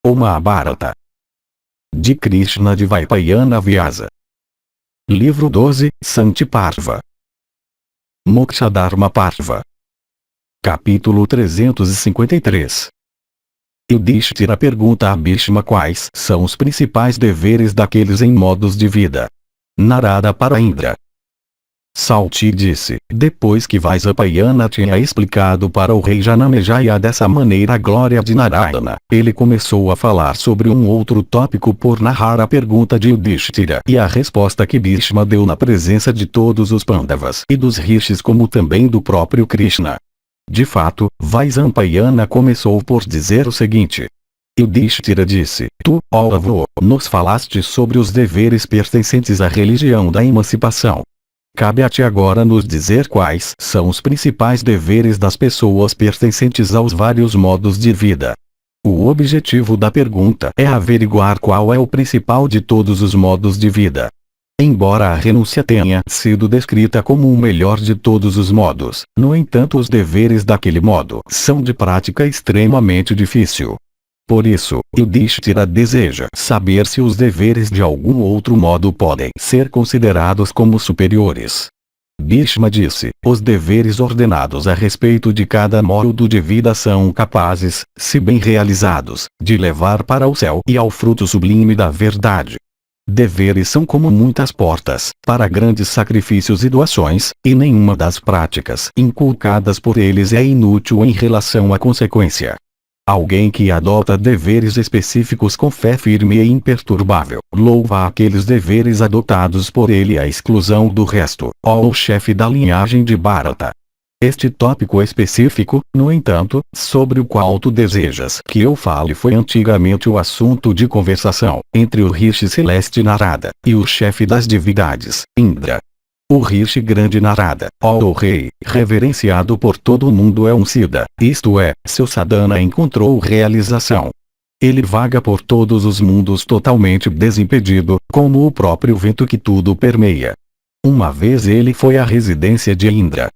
O Mahabharata. De Krishna Dvaipayana Vyasa. Livro 12, Santi Parva. Mokshadharma Parva. Capítulo 353. Yudhishthira pergunta a Bhishma quais são os principais deveres daqueles em modos de vida. Narada para Indra. Salti disse, depois que Vaisapayana tinha explicado para o rei Janamejaya dessa maneira a glória de Narayana, ele começou a falar sobre um outro tópico por narrar a pergunta de Yudhishthira e a resposta que Bhishma deu na presença de todos os Pandavas e dos rishis como também do próprio Krishna. De fato, Vaisapayana começou por dizer o seguinte. Yudhishthira disse, tu, ó avô, nos falaste sobre os deveres pertencentes à religião da emancipação. Cabe a ti agora nos dizer quais são os principais deveres das pessoas pertencentes aos vários modos de vida. O objetivo da pergunta é averiguar qual é o principal de todos os modos de vida. Embora a renúncia tenha sido descrita como o melhor de todos os modos, no entanto os deveres daquele modo são de prática extremamente difícil. Por isso, Yudhishthira deseja saber se os deveres de algum outro modo podem ser considerados como superiores. Bhishma disse, os deveres ordenados a respeito de cada modo de vida são capazes, se bem realizados, de levar para o céu e ao fruto sublime da verdade. Deveres são como muitas portas, para grandes sacrifícios e doações, e nenhuma das práticas inculcadas por eles é inútil em relação à consequência. Alguém que adota deveres específicos com fé firme e imperturbável, louva aqueles deveres adotados por ele à exclusão do resto, ó o chefe da linhagem de Bharata. Este tópico específico, no entanto, sobre o qual tu desejas que eu fale foi antigamente o assunto de conversação, entre o Rishi Celeste Narada, e o chefe das divindades, Indra. O Rishi grande Narada, ó o rei, reverenciado por todo o mundo é um Siddha, isto é, seu sadhana encontrou realização. Ele vaga por todos os mundos totalmente desimpedido, como o próprio vento que tudo permeia. Uma vez ele foi à residência de Indra.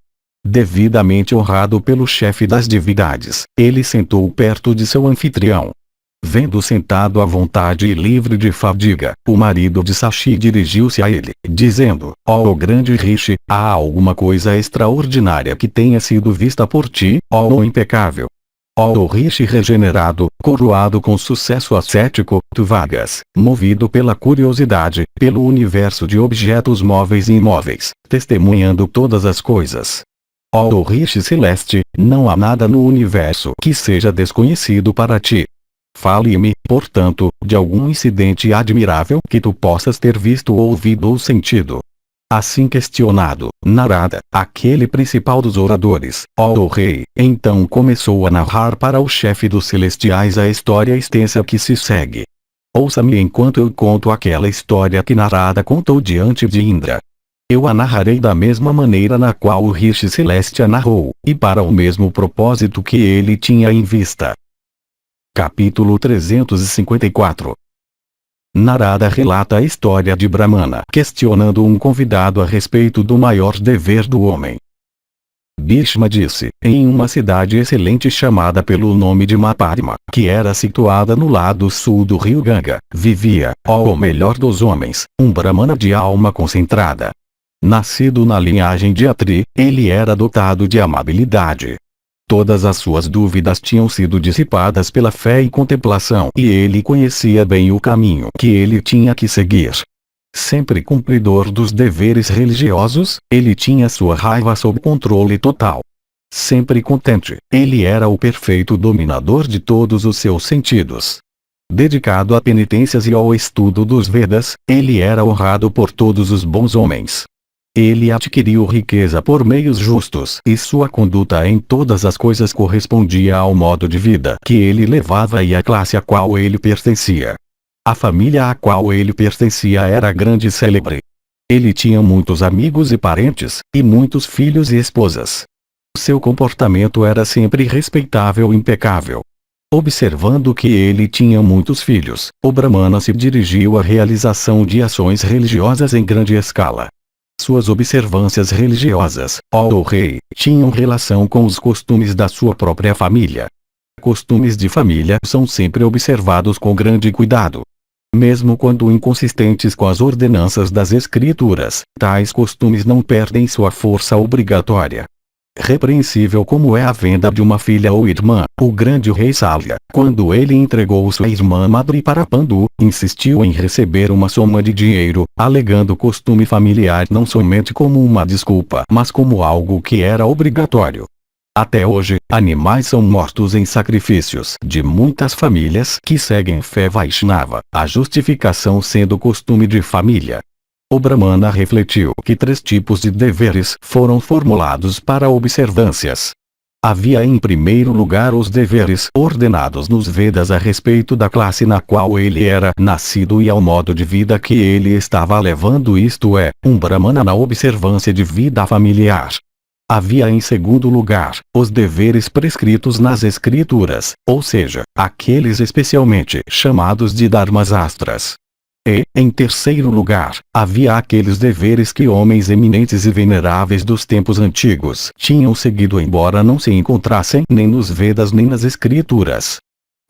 Devidamente honrado pelo chefe das divindades, ele sentou perto de seu anfitrião. Vendo sentado à vontade e livre de fadiga, o marido de Sashi dirigiu-se a ele, dizendo, ó grande Rishi, há alguma coisa extraordinária que tenha sido vista por ti, ó o impecável. Ó Rishi regenerado, coroado com sucesso ascético, tu vagas, movido pela curiosidade, pelo universo de objetos móveis e imóveis, testemunhando todas as coisas. Ó Rishi celeste, não há nada no universo que seja desconhecido para ti. Fale-me, portanto, de algum incidente admirável que tu possas ter visto ou ouvido ou sentido. Assim questionado, Narada, aquele principal dos oradores, ó rei, então começou a narrar para o chefe dos celestiais a história extensa que se segue. Ouça-me enquanto eu conto aquela história que Narada contou diante de Indra. Eu a narrarei da mesma maneira na qual o Rishi Celeste a narrou, e para o mesmo propósito que ele tinha em vista. Capítulo 354. Narada relata a história de Brahmana questionando um convidado a respeito do maior dever do homem. Bhishma disse, em uma cidade excelente chamada pelo nome de Mapadma, que era situada no lado sul do rio Ganga, vivia, ó o melhor dos homens, um Brahmana de alma concentrada. Nascido na linhagem de Atri, ele era dotado de amabilidade. Todas as suas dúvidas tinham sido dissipadas pela fé e contemplação e ele conhecia bem o caminho que ele tinha que seguir. Sempre cumpridor dos deveres religiosos, ele tinha sua raiva sob controle total. Sempre contente, ele era o perfeito dominador de todos os seus sentidos. Dedicado a penitências e ao estudo dos Vedas, ele era honrado por todos os bons homens. Ele adquiriu riqueza por meios justos e sua conduta em todas as coisas correspondia ao modo de vida que ele levava e à classe a qual ele pertencia. A família a qual ele pertencia era grande e célebre. Ele tinha muitos amigos e parentes, e muitos filhos e esposas. Seu comportamento era sempre respeitável e impecável. Observando que ele tinha muitos filhos, o Brahmana se dirigiu à realização de ações religiosas em grande escala. Suas observâncias religiosas, ó rei, tinham relação com os costumes da sua própria família. Costumes de família são sempre observados com grande cuidado. Mesmo quando inconsistentes com as ordenanças das Escrituras, tais costumes não perdem sua força obrigatória. Repreensível como é a venda de uma filha ou irmã, o grande rei Salya, quando ele entregou sua irmã Madri para Pandu, insistiu em receber uma soma de dinheiro, alegando costume familiar não somente como uma desculpa, mas como algo que era obrigatório. Até hoje, animais são mortos em sacrifícios de muitas famílias que seguem fé Vaishnava, a justificação sendo costume de família. O Brahmana refletiu que 3 tipos de deveres foram formulados para observâncias. Havia em primeiro lugar os deveres ordenados nos Vedas a respeito da classe na qual ele era nascido e ao modo de vida que ele estava levando, isto é, um Brahmana na observância de vida familiar. Havia em segundo lugar, os deveres prescritos nas Escrituras, ou seja, aqueles especialmente chamados de Dharmasastras. E, em terceiro lugar, havia aqueles deveres que homens eminentes e veneráveis dos tempos antigos tinham seguido embora não se encontrassem nem nos Vedas nem nas Escrituras.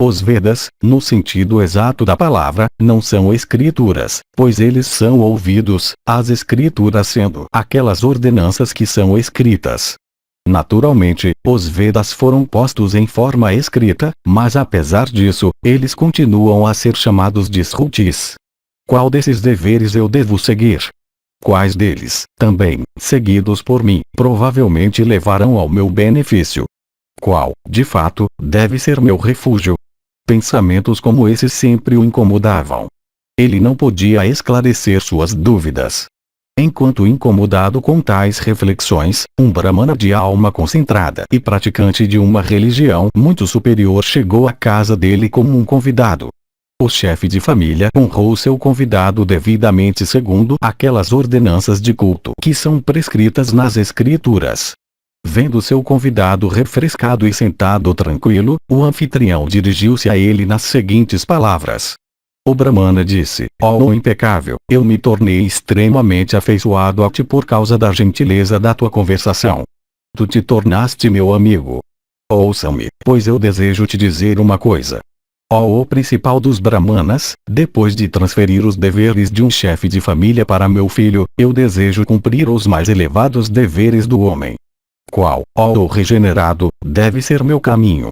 Os Vedas, no sentido exato da palavra, não são escrituras, pois eles são ouvidos, as Escrituras sendo aquelas ordenanças que são escritas. Naturalmente, os Vedas foram postos em forma escrita, mas apesar disso, eles continuam a ser chamados de Shrutis. Qual desses deveres eu devo seguir? Quais deles, também, seguidos por mim, provavelmente levarão ao meu benefício? Qual, de fato, deve ser meu refúgio? Pensamentos como esses sempre o incomodavam. Ele não podia esclarecer suas dúvidas. Enquanto incomodado com tais reflexões, um Brahmana de alma concentrada e praticante de uma religião muito superior chegou à casa dele como um convidado. O chefe de família honrou seu convidado devidamente segundo aquelas ordenanças de culto que são prescritas nas Escrituras. Vendo seu convidado refrescado e sentado tranquilo, o anfitrião dirigiu-se a ele nas seguintes palavras. O Brahmana disse: ó impecável, eu me tornei extremamente afeiçoado a ti por causa da gentileza da tua conversação. Tu te tornaste meu amigo. Ouça-me, pois eu desejo te dizer uma coisa. O principal dos Brahmanas, depois de transferir os deveres de um chefe de família para meu filho, eu desejo cumprir os mais elevados deveres do homem. Qual, o regenerado, deve ser meu caminho?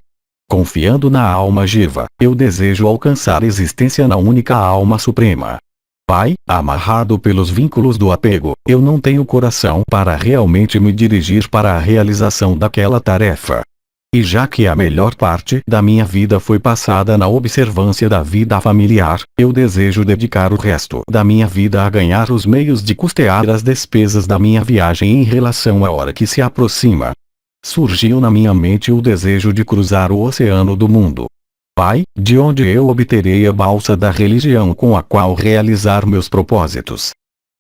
Confiando na alma Jiva, eu desejo alcançar existência na única alma suprema. Pai, amarrado pelos vínculos do apego, eu não tenho coração para realmente me dirigir para a realização daquela tarefa. E já que a melhor parte da minha vida foi passada na observância da vida familiar, eu desejo dedicar o resto da minha vida a ganhar os meios de custear as despesas da minha viagem em relação à hora que se aproxima. Surgiu na minha mente o desejo de cruzar o oceano do mundo. Pai, de onde eu obterei a balsa da religião com a qual realizar meus propósitos?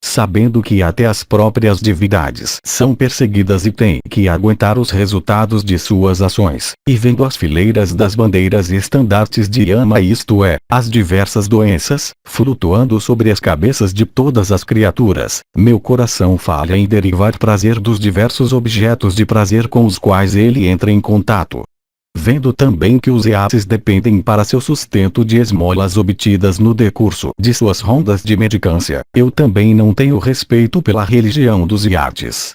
Sabendo que até as próprias divindades são perseguidas e têm que aguentar os resultados de suas ações, e vendo as fileiras das bandeiras e estandartes de Yama, isto é, as diversas doenças, flutuando sobre as cabeças de todas as criaturas, meu coração falha em derivar prazer dos diversos objetos de prazer com os quais ele entra em contato. Vendo também que os iates dependem para seu sustento de esmolas obtidas no decurso de suas rondas de mendicância, eu também não tenho respeito pela religião dos iates.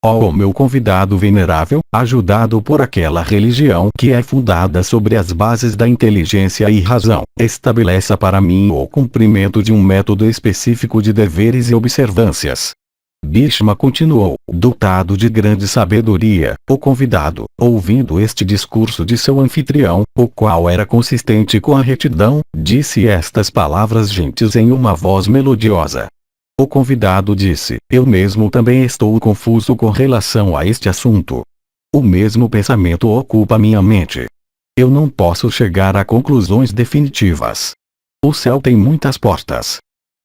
Ó meu convidado venerável, ajudado por aquela religião que é fundada sobre as bases da inteligência e razão, estabeleça para mim o cumprimento de um método específico de deveres e observâncias. Bhishma continuou, dotado de grande sabedoria, o convidado, ouvindo este discurso de seu anfitrião, o qual era consistente com a retidão, disse estas palavras gentis em uma voz melodiosa. O convidado disse: eu mesmo também estou confuso com relação a este assunto. O mesmo pensamento ocupa minha mente. Eu não posso chegar a conclusões definitivas. O céu tem muitas portas.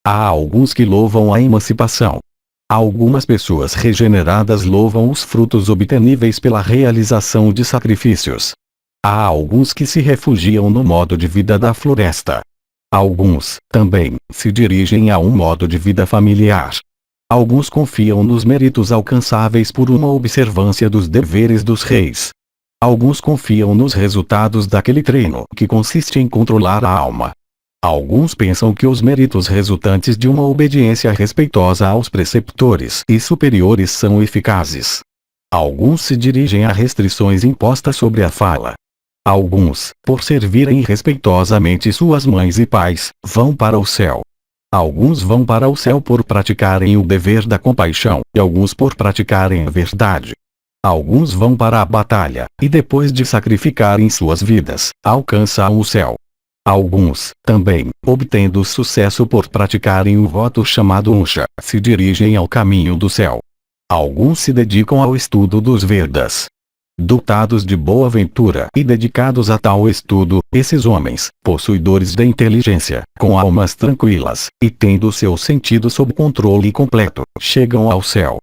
Há alguns que louvam a emancipação. Algumas pessoas regeneradas louvam os frutos obteníveis pela realização de sacrifícios. Há alguns que se refugiam no modo de vida da floresta. Alguns, também, se dirigem a um modo de vida familiar. Alguns confiam nos méritos alcançáveis por uma observância dos deveres dos reis. Alguns confiam nos resultados daquele treino que consiste em controlar a alma. Alguns pensam que os méritos resultantes de uma obediência respeitosa aos preceptores e superiores são eficazes. Alguns se dirigem a restrições impostas sobre a fala. Alguns, por servirem respeitosamente suas mães e pais, vão para o céu. Alguns vão para o céu por praticarem o dever da compaixão, e alguns por praticarem a verdade. Alguns vão para a batalha, e depois de sacrificarem suas vidas, alcançam o céu. Alguns, também, obtendo sucesso por praticarem o voto chamado Unsha, se dirigem ao caminho do céu. Alguns se dedicam ao estudo dos Vedas. Dotados de boa ventura e dedicados a tal estudo, esses homens, possuidores da inteligência, com almas tranquilas, e tendo seus sentidos sob controle completo, chegam ao céu.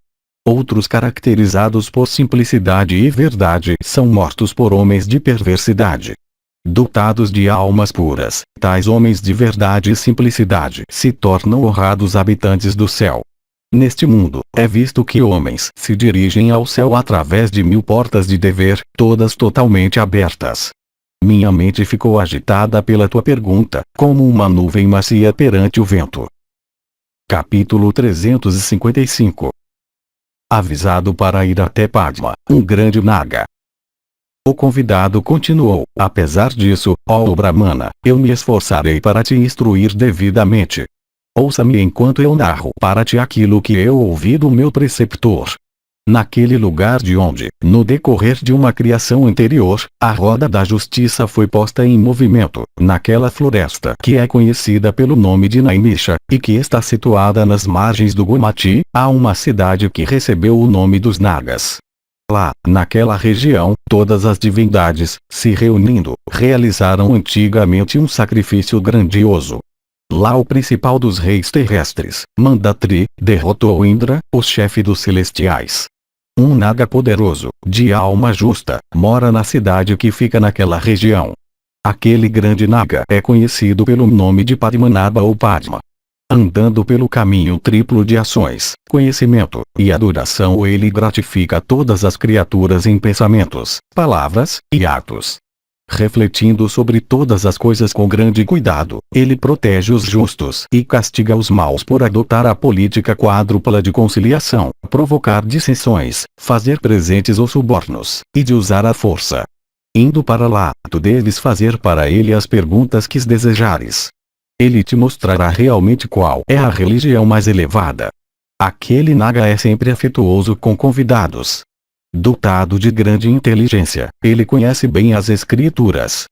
Outros, caracterizados por simplicidade e verdade, são mortos por homens de perversidade. Dotados de almas puras, tais homens de verdade e simplicidade se tornam honrados habitantes do céu. Neste mundo, é visto que homens se dirigem ao céu através de 1000 portas de dever, todas totalmente abertas. Minha mente ficou agitada pela tua pergunta, como uma nuvem macia perante o vento. Capítulo 355. Avisado para ir até Padma, um grande Naga. O convidado continuou: apesar disso, ó Brahmana, eu me esforçarei para te instruir devidamente. Ouça-me enquanto eu narro para ti aquilo que eu ouvi do meu preceptor. Naquele lugar de onde, no decorrer de uma criação anterior, a roda da justiça foi posta em movimento, naquela floresta que é conhecida pelo nome de Naimisha, e que está situada nas margens do Gomati, há uma cidade que recebeu o nome dos Nagas. Lá, naquela região, todas as divindades, se reunindo, realizaram antigamente um sacrifício grandioso. Lá o principal dos reis terrestres, Mandatri, derrotou Indra, o chefe dos celestiais. Um Naga poderoso, de alma justa, mora na cidade que fica naquela região. Aquele grande Naga é conhecido pelo nome de Padmanabha ou Padma. Andando pelo caminho triplo de ações, conhecimento e adoração, ele gratifica todas as criaturas em pensamentos, palavras e atos. Refletindo sobre todas as coisas com grande cuidado, ele protege os justos e castiga os maus por adotar a política quádrupla de conciliação, provocar dissensões, fazer presentes ou subornos, e de usar a força. Indo para lá, tu deves fazer para ele as perguntas que desejares. Ele te mostrará realmente qual é a religião mais elevada. Aquele Naga é sempre afetuoso com convidados. Dotado de grande inteligência, ele conhece bem as escrituras.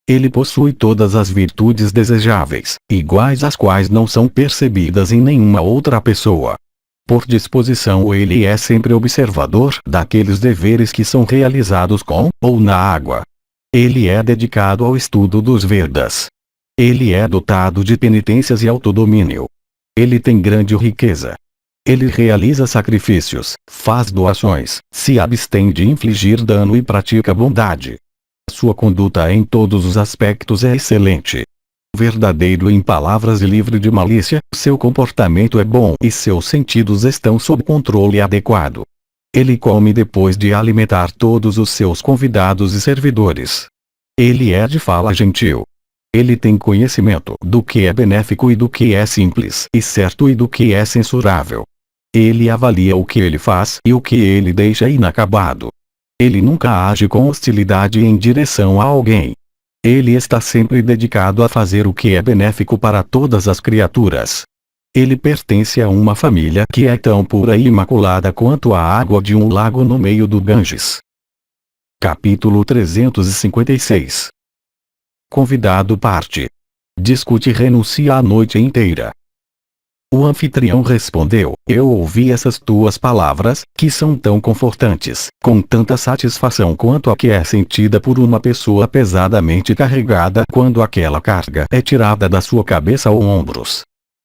Ele possui todas as virtudes desejáveis, iguais às quais não são percebidas em nenhuma outra pessoa. Por disposição, ele é sempre observador daqueles deveres que são realizados com ou na água. Ele é dedicado ao estudo dos Vedas. Ele é dotado de penitências e autodomínio. Ele tem grande riqueza. Ele realiza sacrifícios, faz doações, se abstém de infligir dano e pratica bondade. Sua conduta em todos os aspectos é excelente. Verdadeiro em palavras e livre de malícia, seu comportamento é bom e seus sentidos estão sob controle adequado. Ele come depois de alimentar todos os seus convidados e servidores. Ele é de fala gentil. Ele tem conhecimento do que é benéfico e do que é simples e certo e do que é censurável. Ele avalia o que ele faz e o que ele deixa inacabado. Ele nunca age com hostilidade em direção a alguém. Ele está sempre dedicado a fazer o que é benéfico para todas as criaturas. Ele pertence a uma família que é tão pura e imaculada quanto a água de um lago no meio do Ganges. Capítulo 356. Convidado parte. Discute e renuncia a noite inteira. O anfitrião respondeu: eu ouvi essas tuas palavras, que são tão confortantes, com tanta satisfação quanto a que é sentida por uma pessoa pesadamente carregada quando aquela carga é tirada da sua cabeça ou ombros.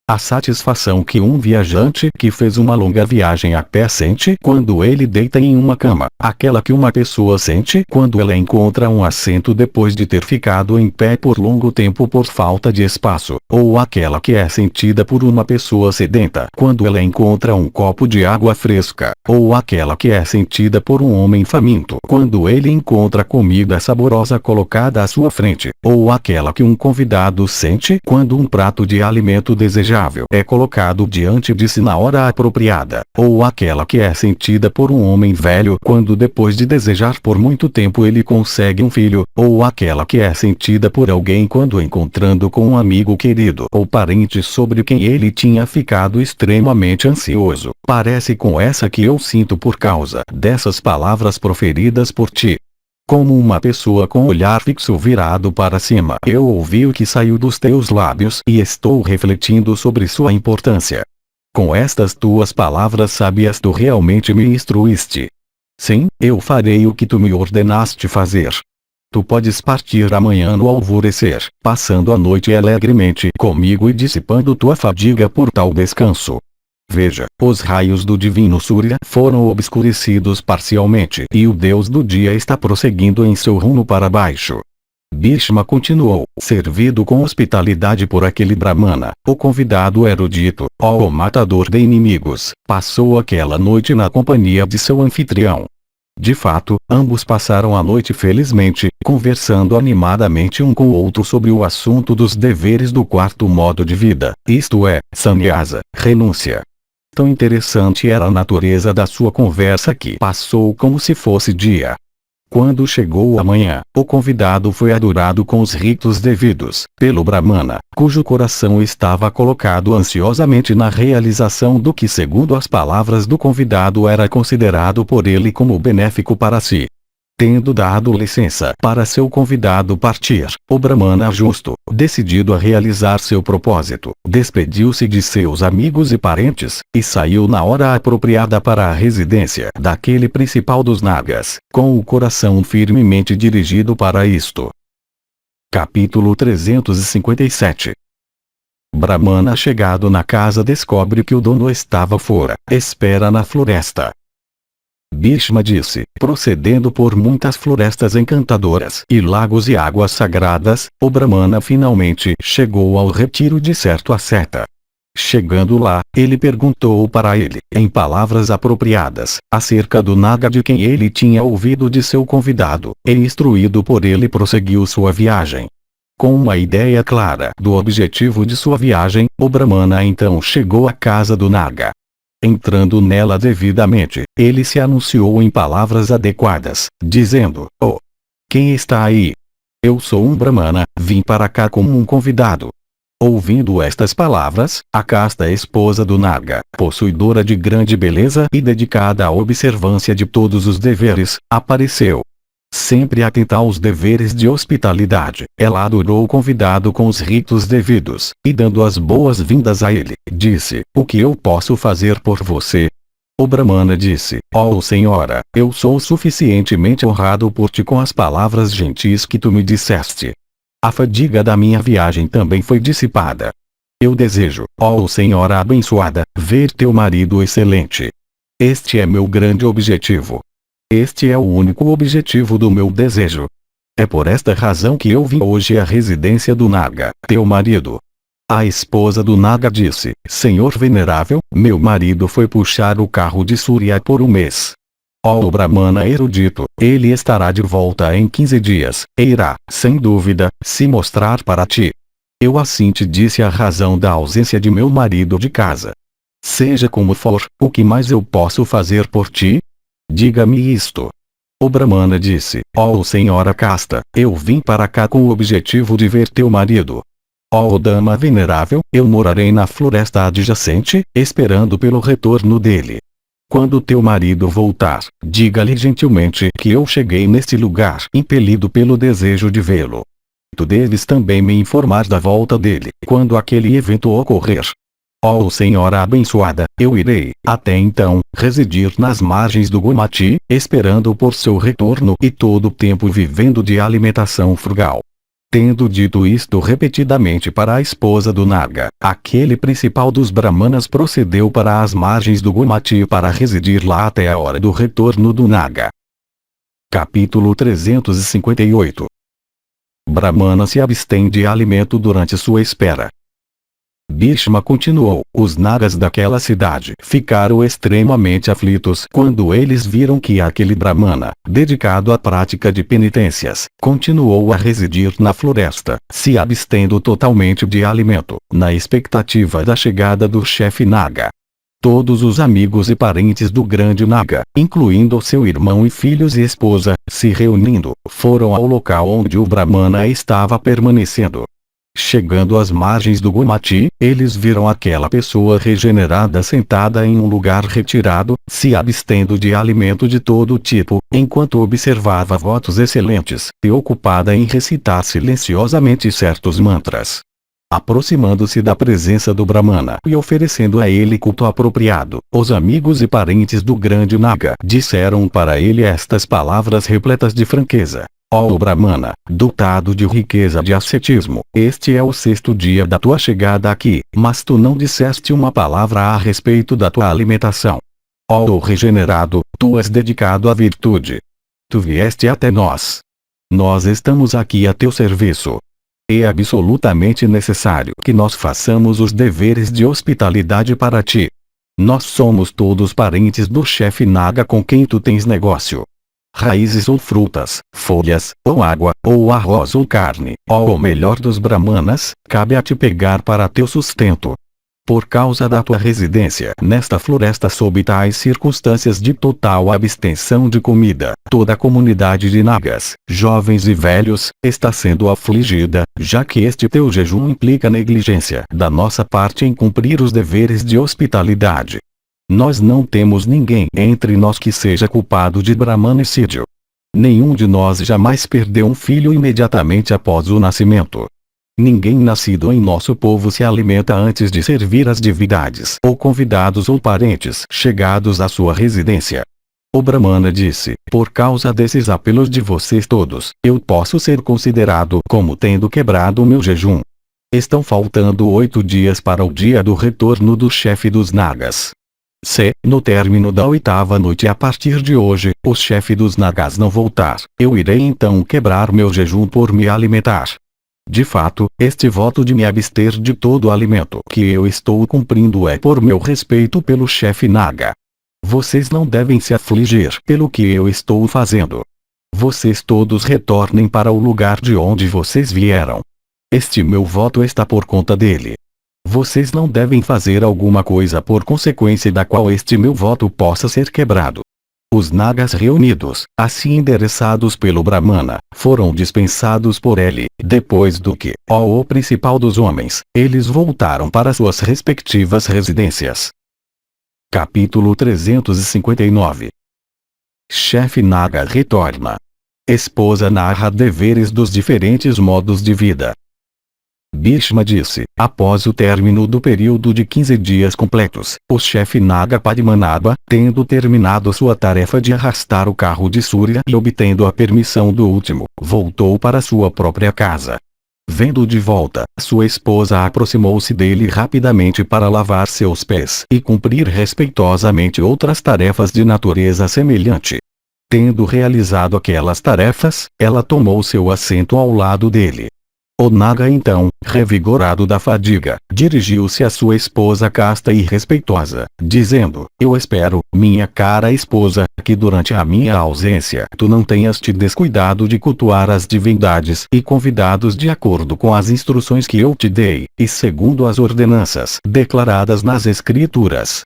A satisfação que um viajante que fez uma longa viagem a pé sente quando ele deita em uma cama, aquela que uma pessoa sente quando ela encontra um assento depois de ter ficado em pé por longo tempo por falta de espaço, ou aquela que é sentida por uma pessoa sedenta quando ela encontra um copo de água fresca, ou aquela que é sentida por um homem faminto quando ele encontra comida saborosa colocada à sua frente, ou aquela que um convidado sente quando um prato de alimento desejável é colocado diante de si na hora apropriada, ou aquela que é sentida por um homem velho quando depois de desejar por muito tempo ele consegue um filho, ou aquela que é sentida por alguém quando encontrando com um amigo querido ou parente sobre quem ele tinha ficado extremamente ansioso. Parece com essa que eu sinto por causa dessas palavras proferidas por ti. Como uma pessoa com o olhar fixo virado para cima, eu ouvi o que saiu dos teus lábios e estou refletindo sobre sua importância. Com estas tuas palavras sábias tu realmente me instruíste. Sim, eu farei o que tu me ordenaste fazer. Tu podes partir amanhã no alvorecer, passando a noite alegremente comigo e dissipando tua fadiga por tal descanso. Veja, os raios do divino Surya foram obscurecidos parcialmente e o deus do dia está prosseguindo em seu rumo para baixo. Bhishma continuou, servido com hospitalidade por aquele Brahmana, o convidado erudito, o matador de inimigos, passou aquela noite na companhia de seu anfitrião. De fato, ambos passaram a noite felizmente, conversando animadamente um com o outro sobre o assunto dos deveres do quarto modo de vida, isto é, sannyasa, renúncia. Tão interessante era a natureza da sua conversa que passou como se fosse dia. Quando chegou a manhã, o convidado foi adorado com os ritos devidos, pelo Brahmana, cujo coração estava colocado ansiosamente na realização do que segundo as palavras do convidado era considerado por ele como benéfico para si. Tendo dado licença para seu convidado partir, o Brahmana justo, decidido a realizar seu propósito, despediu-se de seus amigos e parentes, e saiu na hora apropriada para a residência daquele principal dos Nagas, com o coração firmemente dirigido para isto. Capítulo 357. Brahmana chegado na casa descobre que o dono estava fora, espera na floresta. Bhishma disse, procedendo por muitas florestas encantadoras e lagos e águas sagradas, o Brahmana finalmente chegou ao retiro de certo asceta. Chegando lá, ele perguntou para ele, em palavras apropriadas, acerca do Naga de quem ele tinha ouvido de seu convidado, e instruído por ele prosseguiu sua viagem. Com uma ideia clara do objetivo de sua viagem, o Brahmana então chegou à casa do Naga. Entrando nela devidamente, ele se anunciou em palavras adequadas, dizendo, quem está aí? Eu sou um Brahmana, vim para cá como um convidado. Ouvindo estas palavras, a casta esposa do Naga, possuidora de grande beleza e dedicada à observância de todos os deveres, apareceu. Sempre atenta aos deveres de hospitalidade, ela adorou o convidado com os ritos devidos, e dando as boas-vindas a ele, disse, o que eu posso fazer por você? O Brahmana disse, senhora, eu sou suficientemente honrado por ti com as palavras gentis que tu me disseste. A fadiga da minha viagem também foi dissipada. Eu desejo, senhora abençoada, ver teu marido excelente. Este é meu grande objetivo. Este é o único objetivo do meu desejo. É por esta razão que eu vim hoje à residência do Naga, teu marido. A esposa do Naga disse, Senhor venerável, meu marido foi puxar o carro de Surya por um mês. O Brahmana erudito, ele estará de volta em 15 dias, e irá, sem dúvida, se mostrar para ti. Eu assim te disse a razão da ausência de meu marido de casa. Seja como for, o que mais eu posso fazer por ti? Diga-me isto. O Brahmana disse, senhora casta, eu vim para cá com o objetivo de ver teu marido. Dama venerável, eu morarei na floresta adjacente, esperando pelo retorno dele. Quando teu marido voltar, diga-lhe gentilmente que eu cheguei neste lugar impelido pelo desejo de vê-lo. Tu deves também me informar da volta dele, quando aquele evento ocorrer. Senhora abençoada, eu irei, até então, residir nas margens do Gomati, esperando por seu retorno e todo o tempo vivendo de alimentação frugal. Tendo dito isto repetidamente para a esposa do Naga, aquele principal dos Brahmanas procedeu para as margens do Gomati para residir lá até a hora do retorno do Naga. Capítulo 358. Brahmana se abstém de alimento durante sua espera. Bhishma continuou: os Nagas daquela cidade ficaram extremamente aflitos quando eles viram que aquele Brahmana, dedicado à prática de penitências, continuou a residir na floresta, se abstendo totalmente de alimento, na expectativa da chegada do chefe Naga. Todos os amigos e parentes do grande Naga, incluindo seu irmão e filhos e esposa, se reunindo, foram ao local onde o Brahmana estava permanecendo. Chegando às margens do Gomati, eles viram aquela pessoa regenerada sentada em um lugar retirado, se abstendo de alimento de todo tipo, enquanto observava votos excelentes, e ocupada em recitar silenciosamente certos mantras. Aproximando-se da presença do Brahmana e oferecendo a ele culto apropriado, os amigos e parentes do grande Naga disseram para ele estas palavras repletas de franqueza: ó Brahmana, dotado de riqueza de ascetismo, este é o 6º dia da tua chegada aqui, mas tu não disseste uma palavra a respeito da tua alimentação. Ó regenerado, tu és dedicado à virtude. Tu vieste até nós. Nós estamos aqui a teu serviço. É absolutamente necessário que nós façamos os deveres de hospitalidade para ti. Nós somos todos parentes do chefe Naga com quem tu tens negócio. Raízes ou frutas, folhas, ou água, ou arroz ou carne, ou o melhor dos Brahmanas, cabe a te pegar para teu sustento. Por causa da tua residência nesta floresta sob tais circunstâncias de total abstenção de comida, toda a comunidade de Nagas, jovens e velhos, está sendo afligida, já que este teu jejum implica negligência da nossa parte em cumprir os deveres de hospitalidade. Nós não temos ninguém entre nós que seja culpado de brahmanicídio. Nenhum de nós jamais perdeu um filho imediatamente após o nascimento. Ninguém nascido em nosso povo se alimenta antes de servir as divindades ou convidados ou parentes chegados à sua residência. O Brahmana disse: por causa desses apelos de vocês todos, eu posso ser considerado como tendo quebrado o meu jejum. Estão faltando 8 dias para o dia do retorno do chefe dos Nagas. Se, no término da 8ª noite a partir de hoje, o chefe dos Nagas não voltar, eu irei então quebrar meu jejum por me alimentar. De fato, este voto de me abster de todo o alimento que eu estou cumprindo é por meu respeito pelo chefe Naga. Vocês não devem se afligir pelo que eu estou fazendo. Vocês todos retornem para o lugar de onde vocês vieram. Este meu voto está por conta dele. Vocês não devem fazer alguma coisa por consequência da qual este meu voto possa ser quebrado. Os Nagas reunidos, assim endereçados pelo Brahmana, foram dispensados por ele, depois do que, ó o principal dos homens, eles voltaram para suas respectivas residências. Capítulo 359. Chefe Naga retorna. Esposa narra deveres dos diferentes modos de vida. Bhishma disse: após o término do período de 15 dias completos, o chefe Naga Padmanabha, tendo terminado sua tarefa de arrastar o carro de Surya e obtendo a permissão do último, voltou para sua própria casa. Vendo de volta, sua esposa aproximou-se dele rapidamente para lavar seus pés e cumprir respeitosamente outras tarefas de natureza semelhante. Tendo realizado aquelas tarefas, ela tomou seu assento ao lado dele. O Naga então, revigorado da fadiga, dirigiu-se à sua esposa casta e respeitosa, dizendo: eu espero, minha cara esposa, que durante a minha ausência tu não tenhas te descuidado de cultuar as divindades e convidados de acordo com as instruções que eu te dei, e segundo as ordenanças declaradas nas Escrituras.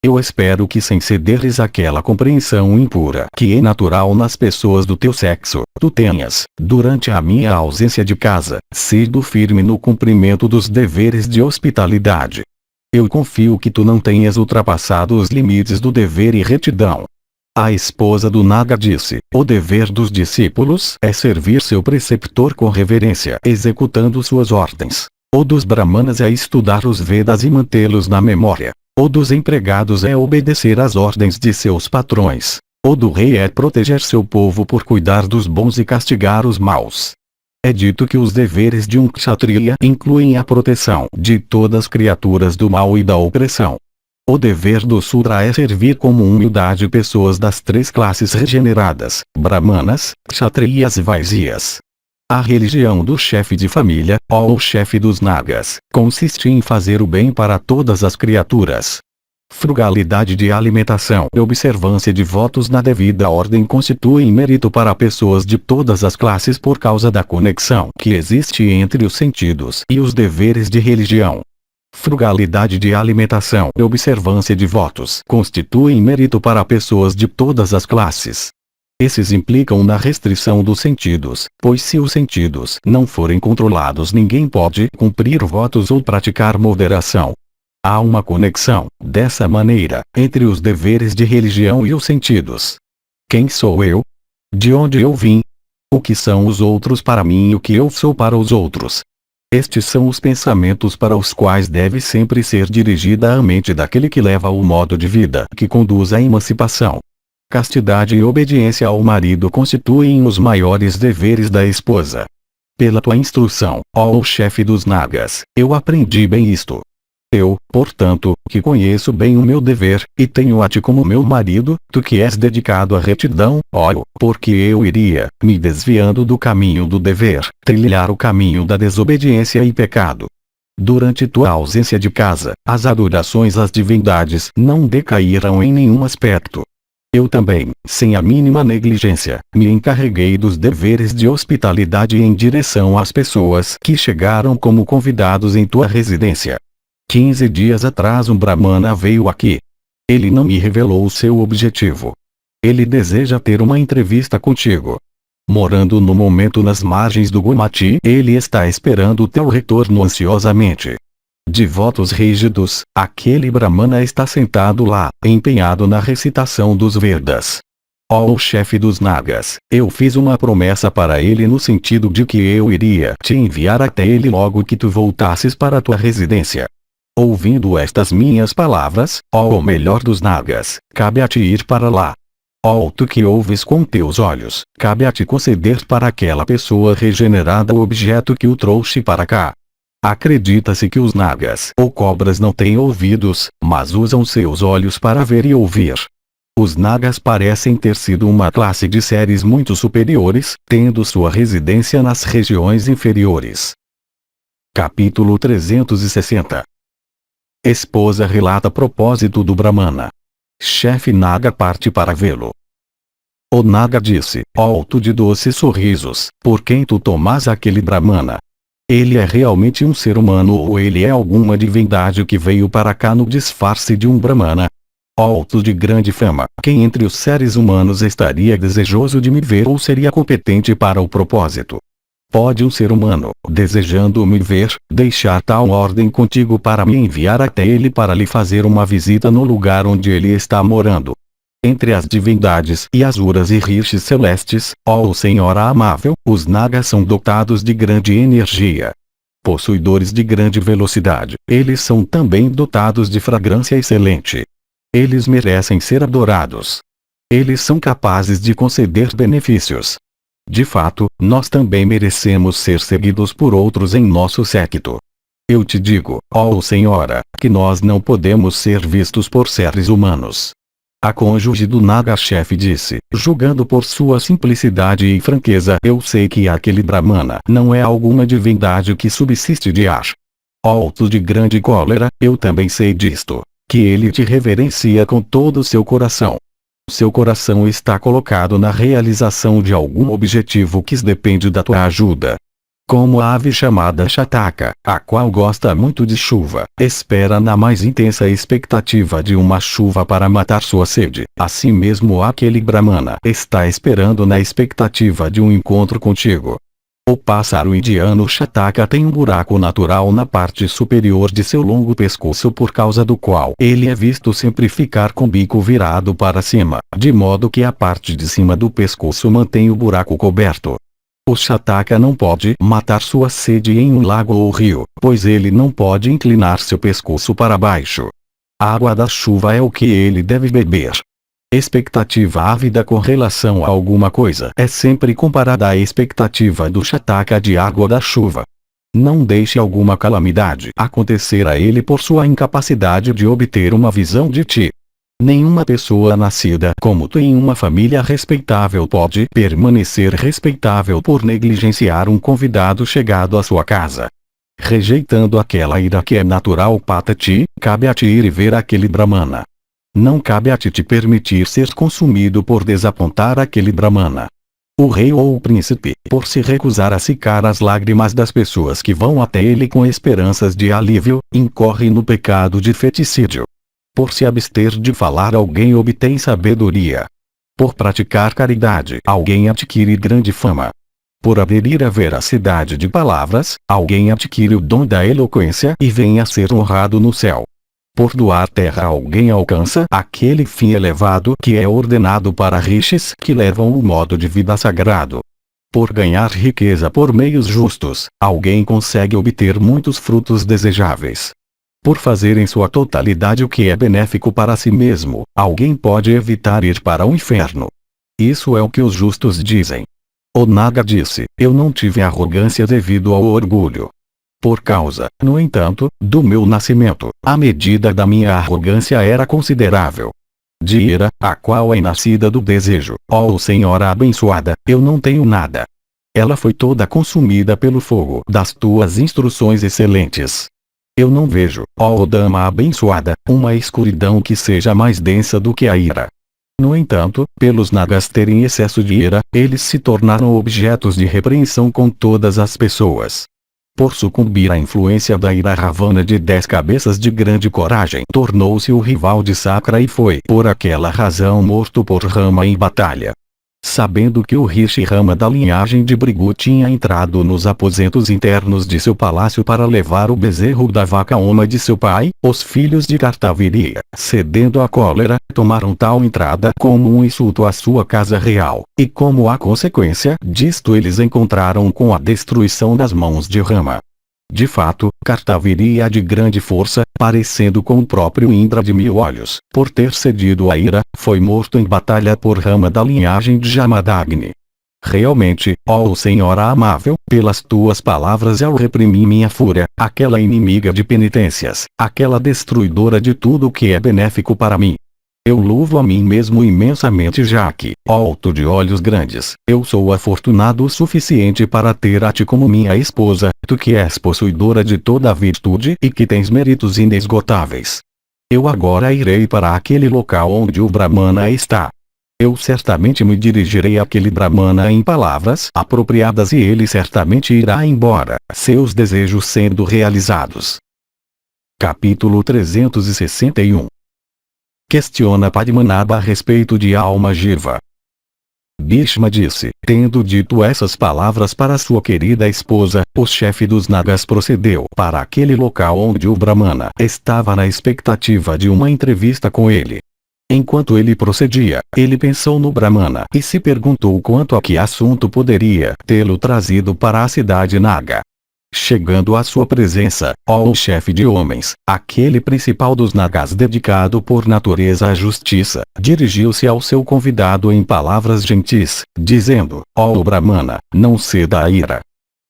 Eu espero que sem cederes àquela compreensão impura que é natural nas pessoas do teu sexo, tu tenhas, durante a minha ausência de casa, sido firme no cumprimento dos deveres de hospitalidade. Eu confio que tu não tenhas ultrapassado os limites do dever e retidão. A esposa do Naga disse: o dever dos discípulos é servir seu preceptor com reverência, executando suas ordens. O dos Brahmanas é estudar os Vedas e mantê-los na memória. O dos empregados é obedecer às ordens de seus patrões. O do rei é proteger seu povo por cuidar dos bons e castigar os maus. É dito que os deveres de um kshatriya incluem a proteção de todas as criaturas do mal e da opressão. O dever do Sudra é servir como humildade pessoas das três classes regeneradas, brahmanas, kshatriyas e vaisyas. A religião do chefe de família, ou chefe dos nagas, consiste em fazer o bem para todas as criaturas. Frugalidade de alimentação e observância de votos na devida ordem constituem mérito para pessoas de todas as classes por causa da conexão que existe entre os sentidos e os deveres de religião. Frugalidade de alimentação e observância de votos constituem mérito para pessoas de todas as classes. Esses implicam na restrição dos sentidos, pois se os sentidos não forem controlados ninguém pode cumprir votos ou praticar moderação. Há uma conexão, dessa maneira, entre os deveres de religião e os sentidos. Quem sou eu? De onde eu vim? O que são os outros para mim e o que eu sou para os outros? Estes são os pensamentos para os quais deve sempre ser dirigida a mente daquele que leva o modo de vida que conduz à emancipação. Castidade e obediência ao marido constituem os maiores deveres da esposa. Pela tua instrução, ó chefe dos nagas, eu aprendi bem isto. Eu, portanto, que conheço bem o meu dever, e tenho a ti como meu marido, tu que és dedicado à retidão, ó, porque eu iria, me desviando do caminho do dever, trilhar o caminho da desobediência e pecado. Durante tua ausência de casa, as adorações às divindades não decaíram em nenhum aspecto. Eu também, sem a mínima negligência, me encarreguei dos deveres de hospitalidade em direção às pessoas que chegaram como convidados em tua residência. 15 dias atrás um brahmana veio aqui. Ele não me revelou o seu objetivo. Ele deseja ter uma entrevista contigo. Morando no momento nas margens do Gomati, ele está esperando o teu retorno ansiosamente. De votos rígidos, aquele brahmana está sentado lá, empenhado na recitação dos Vedas. Ó chefe dos nagas, eu fiz uma promessa para ele no sentido de que eu iria te enviar até ele logo que tu voltasses para tua residência. Ouvindo estas minhas palavras, ó o melhor dos nagas, cabe a ti ir para lá. Ó tu que ouves com teus olhos, cabe a ti conceder para aquela pessoa regenerada o objeto que o trouxe para cá. Acredita-se que os nagas ou cobras não têm ouvidos, mas usam seus olhos para ver e ouvir. Os nagas parecem ter sido uma classe de seres muito superiores, tendo sua residência nas regiões inferiores. Capítulo 360. Esposa relata propósito do Brahmana. Chefe naga parte para vê-lo. O naga disse, ó tu de doces sorrisos, por quem tu tomas aquele Brahmana? Ele é realmente um ser humano ou ele é alguma divindade que veio para cá no disfarce de um Brahmana? Ó tu de grande fama, quem entre os seres humanos estaria desejoso de me ver ou seria competente para o propósito? Pode um ser humano, desejando me ver, deixar tal ordem contigo para me enviar até ele para lhe fazer uma visita no lugar onde ele está morando? Entre as divindades e asuras e rishis celestes, ó Senhora amável, os nagas são dotados de grande energia. Possuidores de grande velocidade, eles são também dotados de fragrância excelente. Eles merecem ser adorados. Eles são capazes de conceder benefícios. De fato, nós também merecemos ser seguidos por outros em nosso séquito. Eu te digo, ó Senhora, que nós não podemos ser vistos por seres humanos. A cônjuge do naga-chefe disse, julgando por sua simplicidade e franqueza, eu sei que aquele Brahmana não é alguma divindade que subsiste de ar. Ó tu de grande cólera, eu também sei disto, que ele te reverencia com todo o seu coração. Seu coração está colocado na realização de algum objetivo que depende da tua ajuda. Como a ave chamada Shataka, a qual gosta muito de chuva, espera na mais intensa expectativa de uma chuva para matar sua sede, assim mesmo aquele Brahmana está esperando na expectativa de um encontro contigo. O pássaro indiano Shataka tem um buraco natural na parte superior de seu longo pescoço por causa do qual ele é visto sempre ficar com o bico virado para cima, de modo que a parte de cima do pescoço mantém o buraco coberto. O Shataka não pode matar sua sede em um lago ou rio, pois ele não pode inclinar seu pescoço para baixo. A água da chuva é o que ele deve beber. Expectativa ávida com relação a alguma coisa é sempre comparada à expectativa do Shataka de água da chuva. Não deixe alguma calamidade acontecer a ele por sua incapacidade de obter uma visão de ti. Nenhuma pessoa nascida como tu em uma família respeitável pode permanecer respeitável por negligenciar um convidado chegado à sua casa. Rejeitando aquela ira que é natural para ti, cabe a ti ir e ver aquele Brahmana. Não cabe a ti te permitir ser consumido por desapontar aquele Brahmana. O rei ou o príncipe, por se recusar a secar as lágrimas das pessoas que vão até ele com esperanças de alívio, incorre no pecado de feticídio. Por se abster de falar, alguém obtém sabedoria. Por praticar caridade, alguém adquire grande fama. Por aderir à veracidade de palavras, alguém adquire o dom da eloquência e vem a ser honrado no céu. Por doar terra, alguém alcança aquele fim elevado que é ordenado para rishis que levam o modo de vida sagrado. Por ganhar riqueza por meios justos, alguém consegue obter muitos frutos desejáveis. Por fazer em sua totalidade o que é benéfico para si mesmo, alguém pode evitar ir para o inferno. Isso é o que os justos dizem. O Naga disse: eu não tive arrogância devido ao orgulho. Por causa, no entanto, do meu nascimento, a medida da minha arrogância era considerável. De ira, a qual é nascida do desejo, ó Senhora abençoada, eu não tenho nada. Ela foi toda consumida pelo fogo das tuas instruções excelentes. Eu não vejo, ó Dama abençoada, uma escuridão que seja mais densa do que a ira. No entanto, pelos nagas terem excesso de ira, eles se tornaram objetos de repreensão com todas as pessoas. Por sucumbir à influência da ira, Ravana de 10 cabeças de grande coragem tornou-se o rival de Sakra e foi por aquela razão morto por Rama em batalha. Sabendo que o Rishi Rama da linhagem de Brigu tinha entrado nos aposentos internos de seu palácio para levar o bezerro da vaca Oma de seu pai, os filhos de Kartavirya, cedendo à cólera, tomaram tal entrada como um insulto à sua casa real, e como a consequência disto eles encontraram com a destruição das mãos de Rama. De fato, Kartavirya de grande força, parecendo com o próprio Indra de 1000 olhos, por ter cedido à ira, foi morto em batalha por Rama da linhagem de Jamadagni. Realmente, ó Senhora amável, pelas tuas palavras ao reprimir minha fúria, aquela inimiga de penitências, aquela destruidora de tudo o que é benéfico para mim. Eu louvo a mim mesmo imensamente, já que, ó alto de olhos grandes, eu sou afortunado o suficiente para ter a ti como minha esposa, tu que és possuidora de toda a virtude e que tens méritos inesgotáveis. Eu agora irei para aquele local onde o Brahmana está. Eu certamente me dirigirei àquele Brahmana em palavras apropriadas e ele certamente irá embora, seus desejos sendo realizados. Capítulo 361. Questiona Padmanabha a respeito de alma jiva. Bhishma disse: tendo dito essas palavras para sua querida esposa, o chefe dos nagas procedeu para aquele local onde o Brahmana estava na expectativa de uma entrevista com ele. Enquanto ele procedia, ele pensou no Brahmana e se perguntou quanto a que assunto poderia tê-lo trazido para a cidade naga. Chegando à sua presença, ó chefe de homens, aquele principal dos nagas dedicado por natureza à justiça, dirigiu-se ao seu convidado em palavras gentis, dizendo: ó Brahmana, não ceda à ira.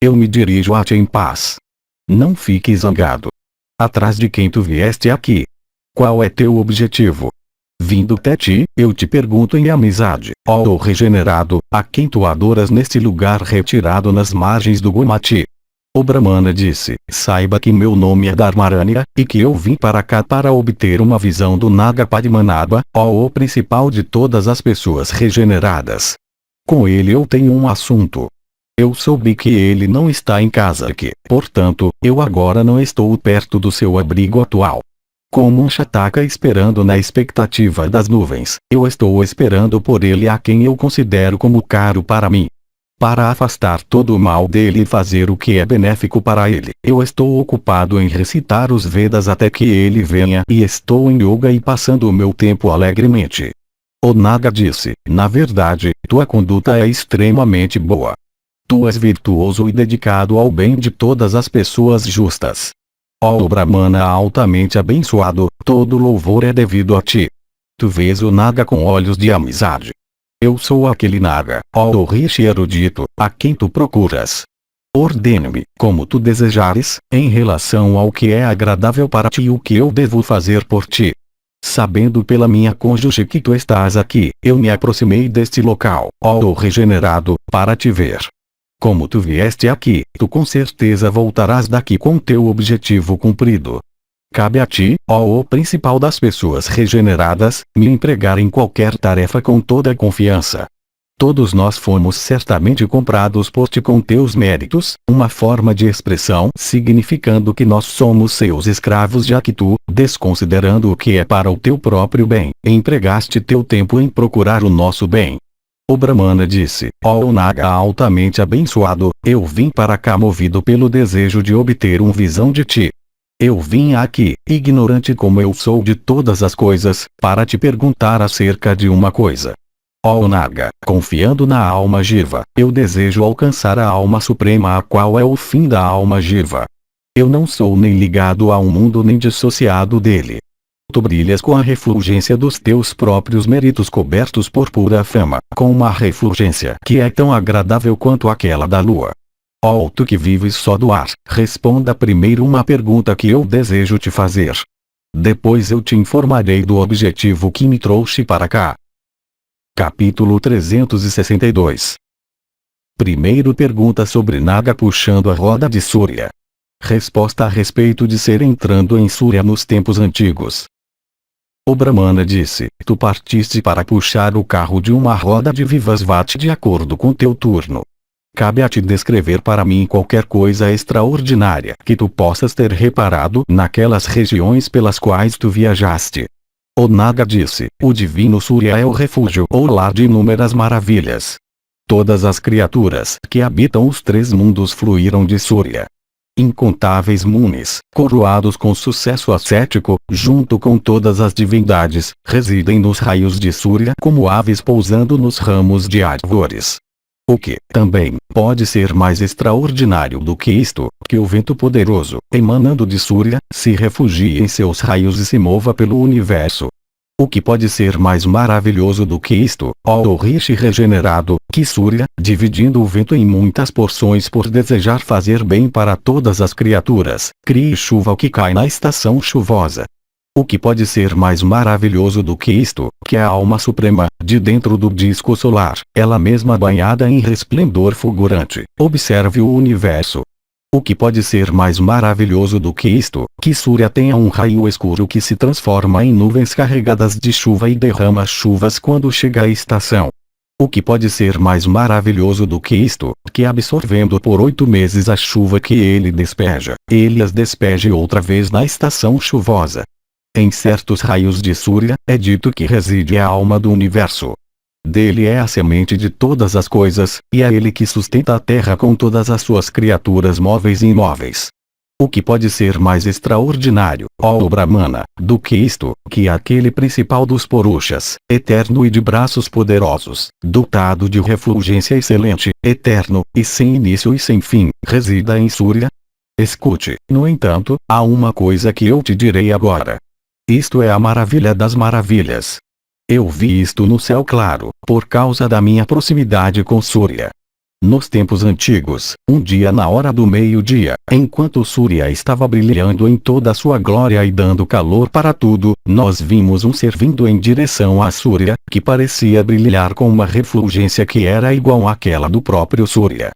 Eu me dirijo a ti em paz. Não fique zangado. Atrás de quem tu vieste aqui? Qual é teu objetivo? Vindo até ti, eu te pergunto em amizade, ó regenerado, a quem tu adoras neste lugar retirado nas margens do Gomati? O Brahmana disse: saiba que meu nome é Dharmaranya, e que eu vim para cá para obter uma visão do Naga Padmanabha, ó o principal de todas as pessoas regeneradas. Com ele eu tenho um assunto. Eu soube que ele não está em casa aqui, portanto, eu agora não estou perto do seu abrigo atual. Como um Shataka esperando na expectativa das nuvens, eu estou esperando por ele a quem eu considero como caro para mim. Para afastar todo o mal dele e fazer o que é benéfico para ele, eu estou ocupado em recitar os Vedas até que ele venha e estou em yoga e passando o meu tempo alegremente. O Naga disse: na verdade, tua conduta é extremamente boa. Tu és virtuoso e dedicado ao bem de todas as pessoas justas. Ó Brahmana altamente abençoado, todo louvor é devido a ti. Tu vês o Naga com olhos de amizade. Eu sou aquele Naga, ó Rishi erudito, a quem tu procuras. Ordene-me, como tu desejares, em relação ao que é agradável para ti e o que eu devo fazer por ti. Sabendo pela minha cônjuge que tu estás aqui, eu me aproximei deste local, ó regenerado, para te ver. Como tu vieste aqui, tu com certeza voltarás daqui com teu objetivo cumprido. Cabe a ti, ó o principal das pessoas regeneradas, me empregar em qualquer tarefa com toda a confiança. Todos nós fomos certamente comprados por ti com teus méritos, uma forma de expressão significando que nós somos seus escravos, já que tu, desconsiderando o que é para o teu próprio bem, empregaste teu tempo em procurar o nosso bem. O Brahmana disse, ó Naga altamente abençoado, eu vim para cá movido pelo desejo de obter uma visão de ti. Eu vim aqui, ignorante como eu sou de todas as coisas, para te perguntar acerca de uma coisa. Ó Naga, confiando na alma Jiva, eu desejo alcançar a alma suprema, a qual é o fim da alma Jiva. Eu não sou nem ligado a um mundo nem dissociado dele. Tu brilhas com a refulgência dos teus próprios méritos cobertos por pura fama, com uma refulgência que é tão agradável quanto aquela da lua. Ó tu que vives só do ar, responda primeiro uma pergunta que eu desejo te fazer. Depois eu te informarei do objetivo que me trouxe para cá. Capítulo 362. Primeiro pergunta sobre Naga puxando a roda de Surya. Resposta a respeito de ser entrando em Surya nos tempos antigos. O Brahmana disse, tu partiste para puxar o carro de uma roda de Vivasvati de acordo com teu turno. Cabe a ti descrever para mim qualquer coisa extraordinária que tu possas ter reparado naquelas regiões pelas quais tu viajaste. O Naga disse, o divino Surya é o refúgio ou lar de inúmeras maravilhas. Todas as criaturas que habitam os três mundos fluíram de Surya. Incontáveis munis, coroados com sucesso ascético, junto com todas as divindades, residem nos raios de Surya como aves pousando nos ramos de árvores. O que, também, pode ser mais extraordinário do que isto, que o vento poderoso, emanando de Surya, se refugie em seus raios e se mova pelo universo. O que pode ser mais maravilhoso do que isto, ó Rishi regenerado, que Surya, dividindo o vento em muitas porções por desejar fazer bem para todas as criaturas, crie chuva ao que cai na estação chuvosa. O que pode ser mais maravilhoso do que isto, que a alma suprema, de dentro do disco solar, ela mesma banhada em resplendor fulgurante, observe o universo. O que pode ser mais maravilhoso do que isto, que Surya tenha um raio escuro que se transforma em nuvens carregadas de chuva e derrama chuvas quando chega a estação. O que pode ser mais maravilhoso do que isto, que absorvendo por 8 meses a chuva que ele despeja, ele as despeje outra vez na estação chuvosa. Em certos raios de Surya, é dito que reside a alma do universo. Dele é a semente de todas as coisas, e é ele que sustenta a terra com todas as suas criaturas móveis e imóveis. O que pode ser mais extraordinário, ó Brahmana, do que isto, que aquele principal dos Purushas, eterno e de braços poderosos, dotado de refulgência excelente, eterno, e sem início e sem fim, resida em Surya? Escute, no entanto, há uma coisa que eu te direi agora. Isto é a maravilha das maravilhas. Eu vi isto no céu claro, por causa da minha proximidade com Surya. Nos tempos antigos, um dia na hora do meio-dia, enquanto Surya estava brilhando em toda a sua glória e dando calor para tudo, nós vimos um ser vindo em direção a Surya, que parecia brilhar com uma refulgência que era igual àquela do próprio Surya.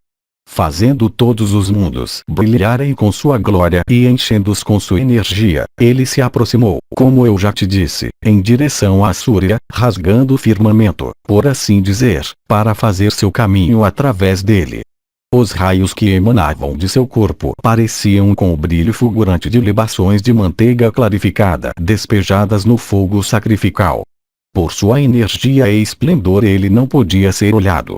Fazendo todos os mundos brilharem com sua glória e enchendo-os com sua energia, ele se aproximou, como eu já te disse, em direção a Surya, rasgando o firmamento, por assim dizer, para fazer seu caminho através dele. Os raios que emanavam de seu corpo pareciam com o brilho fulgurante de libações de manteiga clarificada despejadas no fogo sacrificial. Por sua energia e esplendor ele não podia ser olhado.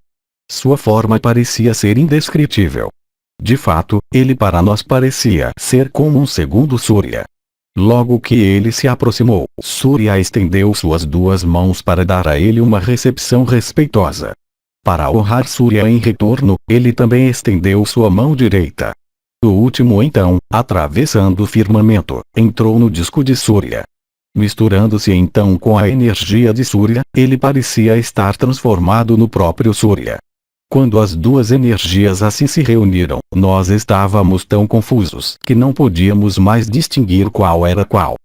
Sua forma parecia ser indescritível. De fato, ele para nós parecia ser como um segundo Surya. Logo que ele se aproximou, Surya estendeu suas 2 mãos para dar a ele uma recepção respeitosa. Para honrar Surya em retorno, ele também estendeu sua mão direita. O último então, atravessando o firmamento, entrou no disco de Surya. Misturando-se então com a energia de Surya, ele parecia estar transformado no próprio Surya. Quando as duas energias assim se reuniram, nós estávamos tão confusos que não podíamos mais distinguir qual era qual.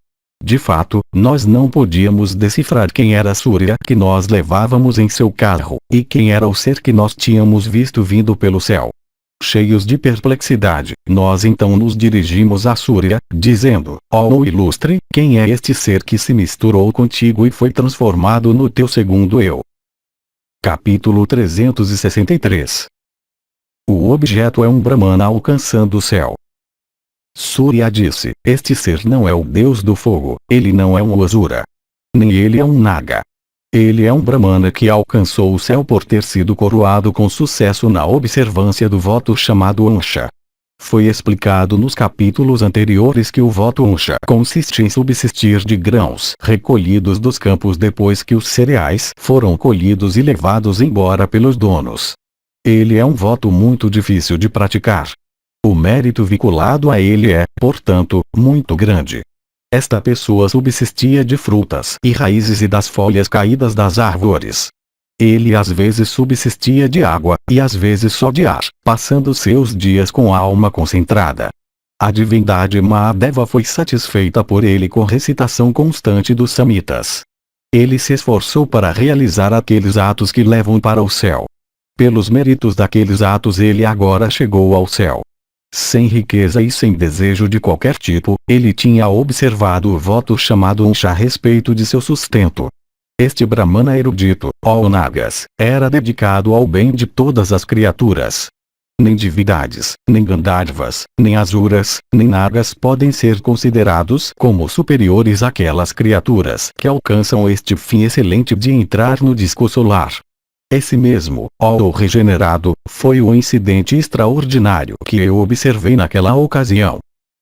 De fato, nós não podíamos decifrar quem era Surya que nós levávamos em seu carro, e quem era o ser que nós tínhamos visto vindo pelo céu. Cheios de perplexidade, nós então nos dirigimos a Surya, dizendo: ó ilustre, quem é este ser que se misturou contigo e foi transformado no teu segundo eu? Capítulo 363. O objeto é um Brahmana alcançando o céu. Surya disse: este ser não é o deus do fogo, ele não é um Asura. Nem ele é um Naga. Ele é um Brahmana que alcançou o céu por ter sido coroado com sucesso na observância do voto chamado Ansha. Foi explicado nos capítulos anteriores que o voto Ansha consiste em subsistir de grãos recolhidos dos campos depois que os cereais foram colhidos e levados embora pelos donos. Ele é um voto muito difícil de praticar. O mérito vinculado a ele é, portanto, muito grande. Esta pessoa subsistia de frutas e raízes e das folhas caídas das árvores. Ele às vezes subsistia de água, e às vezes só de ar, passando seus dias com a alma concentrada. A divindade Mahadeva foi satisfeita por ele com recitação constante dos Samhitas. Ele se esforçou para realizar aqueles atos que levam para o céu. Pelos méritos daqueles atos ele agora chegou ao céu. Sem riqueza e sem desejo de qualquer tipo, ele tinha observado o voto chamado Ansha a respeito de seu sustento. Este Brahmana erudito, ó Nagas, era dedicado ao bem de todas as criaturas. Nem divindades, nem Gandharvas, nem Asuras, nem Nagas podem ser considerados como superiores àquelas criaturas que alcançam este fim excelente de entrar no disco solar. Esse mesmo, ó regenerado, foi o incidente extraordinário que eu observei naquela ocasião.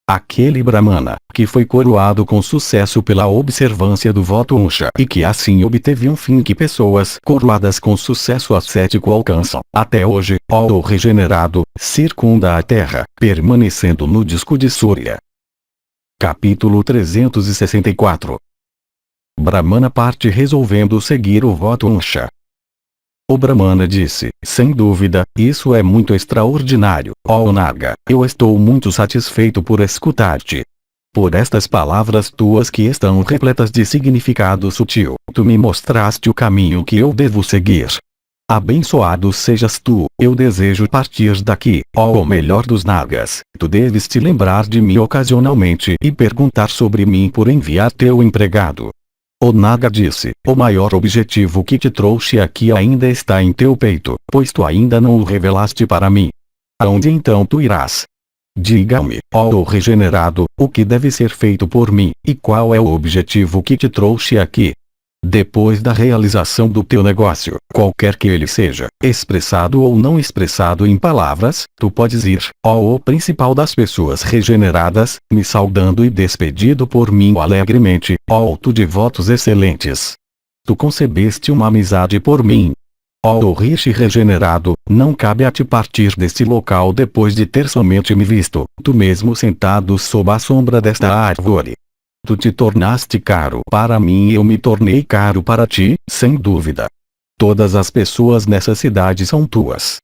Aquele Brahmana, que foi coroado com sucesso pela observância do voto Ansha e que assim obteve um fim que pessoas coroadas com sucesso ascético alcançam, até hoje, ó regenerado, circunda a terra, permanecendo no disco de Surya. Capítulo 364. Brahmana parte resolvendo seguir o voto Ansha. O Brahmana disse: sem dúvida, isso é muito extraordinário, ó Naga, eu estou muito satisfeito por escutar-te. Por estas palavras tuas que estão repletas de significado sutil, tu me mostraste o caminho que eu devo seguir. Abençoado sejas tu, eu desejo partir daqui, ó o melhor dos Nagas, tu deves te lembrar de mim ocasionalmente e perguntar sobre mim por enviar teu empregado. O Naga disse: o maior objetivo que te trouxe aqui ainda está em teu peito, pois tu ainda não o revelaste para mim. Aonde então tu irás? Diga-me, ó regenerado, o que deve ser feito por mim, e qual é o objetivo que te trouxe aqui? Depois da realização do teu negócio, qualquer que ele seja, expressado ou não expressado em palavras, tu podes ir, ó o principal das pessoas regeneradas, me saudando e despedido por mim alegremente, ó tu de votos excelentes. Tu concebeste uma amizade por mim. Ó Rishi regenerado, não cabe a te partir deste local depois de ter somente me visto, tu mesmo sentado sob a sombra desta árvore. Tu te tornaste caro para mim e eu me tornei caro para ti, sem dúvida. Todas as pessoas nessa cidade são tuas.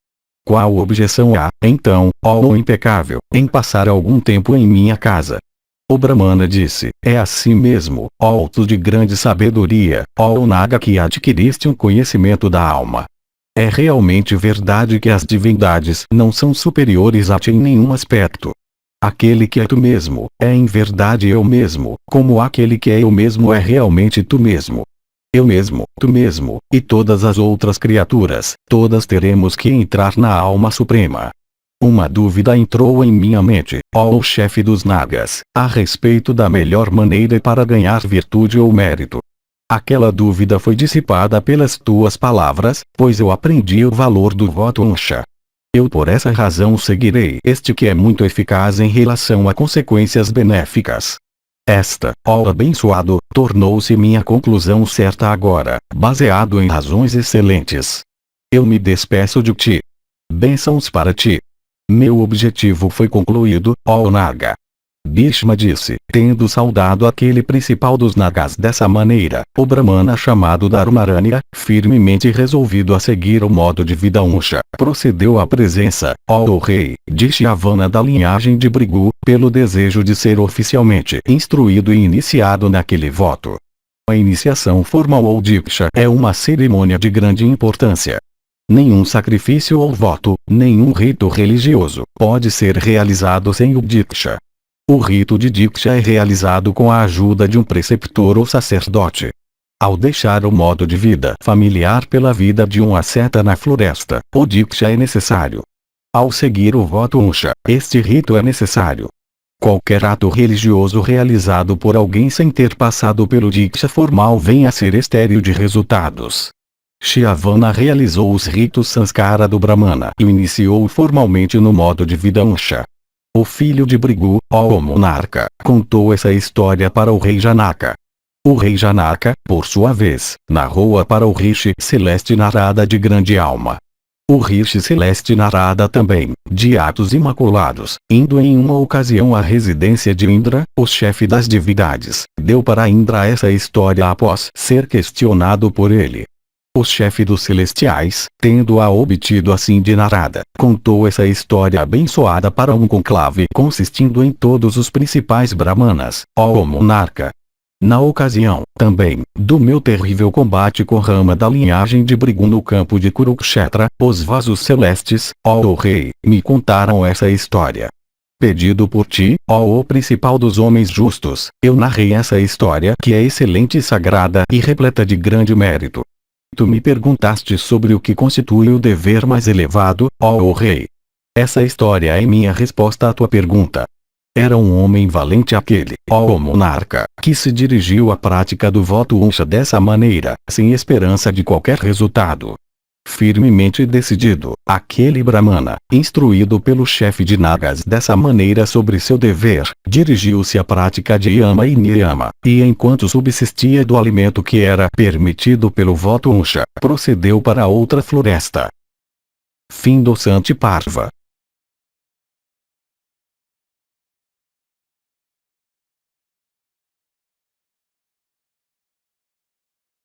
Qual objeção há, então, ó impecável, em passar algum tempo em minha casa? O Brahmana disse: é assim mesmo, ó tu de grande sabedoria, ó Naga que adquiriste um conhecimento da alma. É realmente verdade que as divindades não são superiores a ti em nenhum aspecto. Aquele que é tu mesmo, é em verdade eu mesmo, como aquele que é eu mesmo é realmente tu mesmo. Eu mesmo, tu mesmo, e todas as outras criaturas, todas teremos que entrar na alma suprema. Uma dúvida entrou em minha mente, ó chefe dos Nagas, a respeito da melhor maneira para ganhar virtude ou mérito. Aquela dúvida foi dissipada pelas tuas palavras, pois eu aprendi o valor do voto Ansha. Eu por essa razão seguirei este que é muito eficaz em relação a consequências benéficas. Esta, ó abençoado, tornou-se minha conclusão certa agora, baseado em razões excelentes. Eu me despeço de ti. Bênçãos para ti. Meu objetivo foi concluído, ó Naga. Bhishma disse, tendo saudado aquele principal dos Nagas dessa maneira, o Brahmana chamado Dharmaranya, firmemente resolvido a seguir o modo de vida Unsha, procedeu à presença, ó rei, de Shyavana da linhagem de Bhrigu, pelo desejo de ser oficialmente instruído e iniciado naquele voto. A iniciação formal ou Diksha é uma cerimônia de grande importância. Nenhum sacrifício ou voto, nenhum rito religioso, pode ser realizado sem o Diksha. O rito de Diksha é realizado com a ajuda de um preceptor ou sacerdote. Ao deixar o modo de vida familiar pela vida de um asceta na floresta, o Diksha é necessário. Ao seguir o voto Unsha, este rito é necessário. Qualquer ato religioso realizado por alguém sem ter passado pelo Diksha formal vem a ser estéril de resultados. Shyavana realizou os ritos Sanskara do Brahmana e iniciou formalmente no modo de vida Unsha. O filho de Bhrigu, ó monarca, contou essa história para o rei Janaka. O rei Janaka, por sua vez, narrou-a para o Rishi Celeste Narada de grande alma. O Rishi Celeste Narada também, de atos imaculados, indo em uma ocasião à residência de Indra, o chefe das divindades, deu para Indra essa história após ser questionado por ele. O chefe dos celestiais, tendo-a obtido assim de Narada, contou essa história abençoada para um conclave consistindo em todos os principais brahmanas, ó monarca. Na ocasião, também, do meu terrível combate com Rama da linhagem de Bhrigu no campo de Kurukshetra, os vasos celestes, ó rei, me contaram essa história. Pedido por ti, ó o principal dos homens justos, eu narrei essa história que é excelente e sagrada e repleta de grande mérito. Tu me perguntaste sobre o que constitui o dever mais elevado, ó rei. Essa história é minha resposta à tua pergunta. Era um homem valente aquele, ó monarca, que se dirigiu à prática do voto Unsha dessa maneira, sem esperança de qualquer resultado. Firmemente decidido, aquele Brahmana, instruído pelo chefe de Nagas dessa maneira sobre seu dever, dirigiu-se à prática de Yama e Niyama, e enquanto subsistia do alimento que era permitido pelo voto Unsha, procedeu para outra floresta. Fim do Santi Parva.